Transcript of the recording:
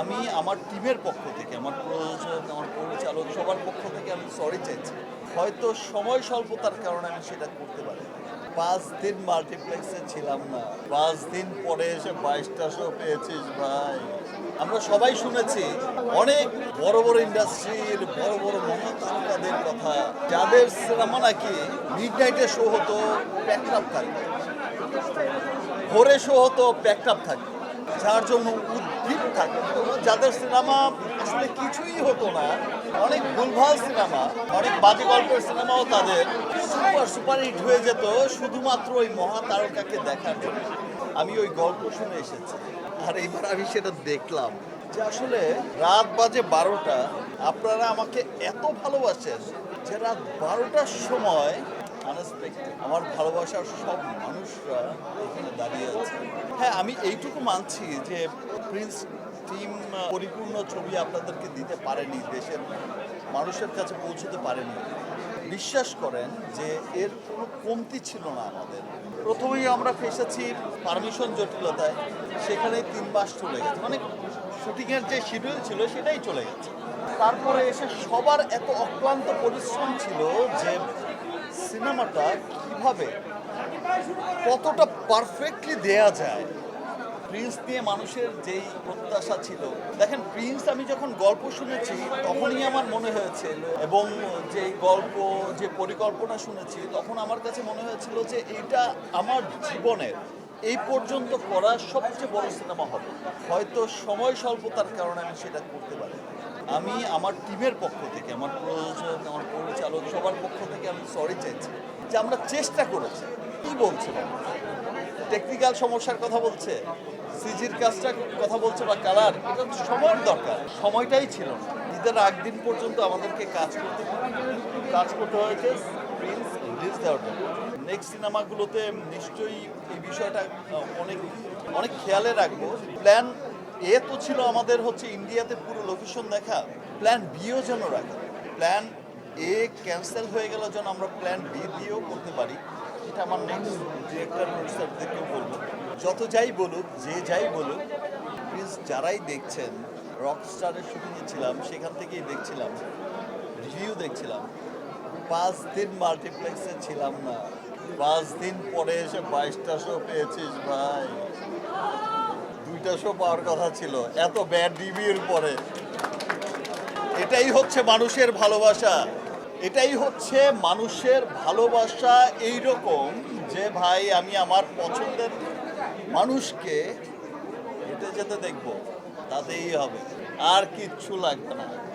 আমি আমার টিমের পক্ষ থেকে, আমার প্রযোজক, আমার পরিচালক সবার পক্ষ থেকে আমি সরি চাইছি। হয়তো সময় স্বল্পতার কারণে আমি সেটা করতে পারি। ৫ দিন মাল্টিপ্লেক্সে ছিলাম না, ৫ দিন পরে এসে ২২টা শো পেয়েছিস ভাই। আমরা সবাই শুনেছি অনেক বড় বড় ইন্ডাস্ট্রির বড় বড় মহাতারকাদের কথা, যাদের সিনেমা নাকি মিডনাইটে শো হতো প্যাকড আপ থাকতো, ভোরে শো হতো প্যাকড আপ থাকতো, যার জন্য উদ্ভিদ থাকতো, যাদের সিনেমা আসলে কিছুই হতো না, অনেক ভুলভাল সিনেমা, অনেক বাজে গল্পের সিনেমাও তাদের সুপার হিট হয়ে যেত শুধুমাত্র ওই মহাতারকাকে দেখার জন্য। আমি ওই গল্প শুনে এসেছি, আর এইবার আমি সেটা দেখলাম যে আসলে রাত বাজে ১২টা, আপনারা আমাকে এত ভালোবাসেন যে রাত ১২টার সময় আনএক্সপেক্টেড আমার ভালোবাসার সব মানুষরা এখানে দাঁড়িয়ে আছে। হ্যাঁ, আমি এইটুকু মানছি যে প্রিন্স টিম পরিপূর্ণ ছবি আপনাদেরকে দিতে পারেনি, দেশের মানুষের কাছে পৌঁছতে পারেনি। বিশ্বাস করেন যে এর কোনো কমতি ছিল না আমাদের। প্রথমেই আমরা ফেসেছি পারমিশন জটিলতায়, সেখানেই ৩ মাস চলে গেছে, মানে শুটিংয়ের যে শিডিউল ছিল সেটাই চলে গেছে। তারপরে এসে সবার এত অক্লান্ত পরিশ্রম ছিল যে সিনেমাটা কিভাবে কতটা পারফেক্টলি দেয়া যায়। প্রিন্স নিয়ে মানুষের যেই প্রত্যাশা ছিল, দেখেন প্রিন্স আমি যখন গল্প শুনেছি তখনই আমার মনে হয়েছিল, এবং যেই গল্প যে পরিকল্পনা শুনেছি তখন আমার কাছে মনে হয়েছিল যে এটা আমার জীবনের এই পর্যন্ত করা সবচেয়ে বড় সিনেমা হবে। হয়তো সময় স্বল্পতার কারণে আমি সেটা করতে পারি। আমি আমার টিমের পক্ষ থেকে, আমার প্রযোজক, আমার পরিচালক সবার পক্ষ থেকে আমি সরি চাইছি যে আমরা চেষ্টা করেছি। কি বলছিলাম, টেকনিক্যাল সমস্যার কথা বলছে, সিজির কাজটা কথা বলছে, বা কালার, এটা তো সময়ের দরকার, সময়টাই ছিল না। ঈদের আগ দিন পর্যন্ত আমাদেরকে কাজ করতে হয়েছে প্রিন্স রিলিজ দেওয়ার জন্য। নেক্সট সিনেমাগুলোতে নিশ্চয়ই এই বিষয়টা অনেক অনেক খেয়ালে রাখবো। প্ল্যান এ তো ছিল আমাদের হচ্ছে ইন্ডিয়াতে পুরো লোকেশন দেখা, প্ল্যান বিও যেন রাখা, প্ল্যান এ ক্যান্সেল হয়ে গেল যেন আমরা প্ল্যান বি দিয়েও করতে পারি। এটা আমার নেক্সট ডিরেক্টর প্রডিউসারদেরকেও বলবো। যত যাই বলুক, যে যাই বলুক, প্লিজ যারাই দেখছেন, রকস্টারের শুটিংয়ে ছিলাম, সেখান থেকেই দেখছিলাম, রিভিউ দেখছিলাম, ৫ দিন মাল্টিপ্লেক্সে ছিলাম না, ৫ দিন পরে এসে ২২টা শো পেয়েছিস ভাই। ২টা শো পাওয়ার কথা ছিল এত ব্যাড রিভিউর পরে। এটাই হচ্ছে মানুষের ভালোবাসা, এটাই হচ্ছে মানুষের ভালোবাসা। এইরকম যে ভাই আমি আমার পছন্দের মানুষকে হেঁটে যেতে দেখবো, তাতেই হবে, আর কিচ্ছু লাগবে না।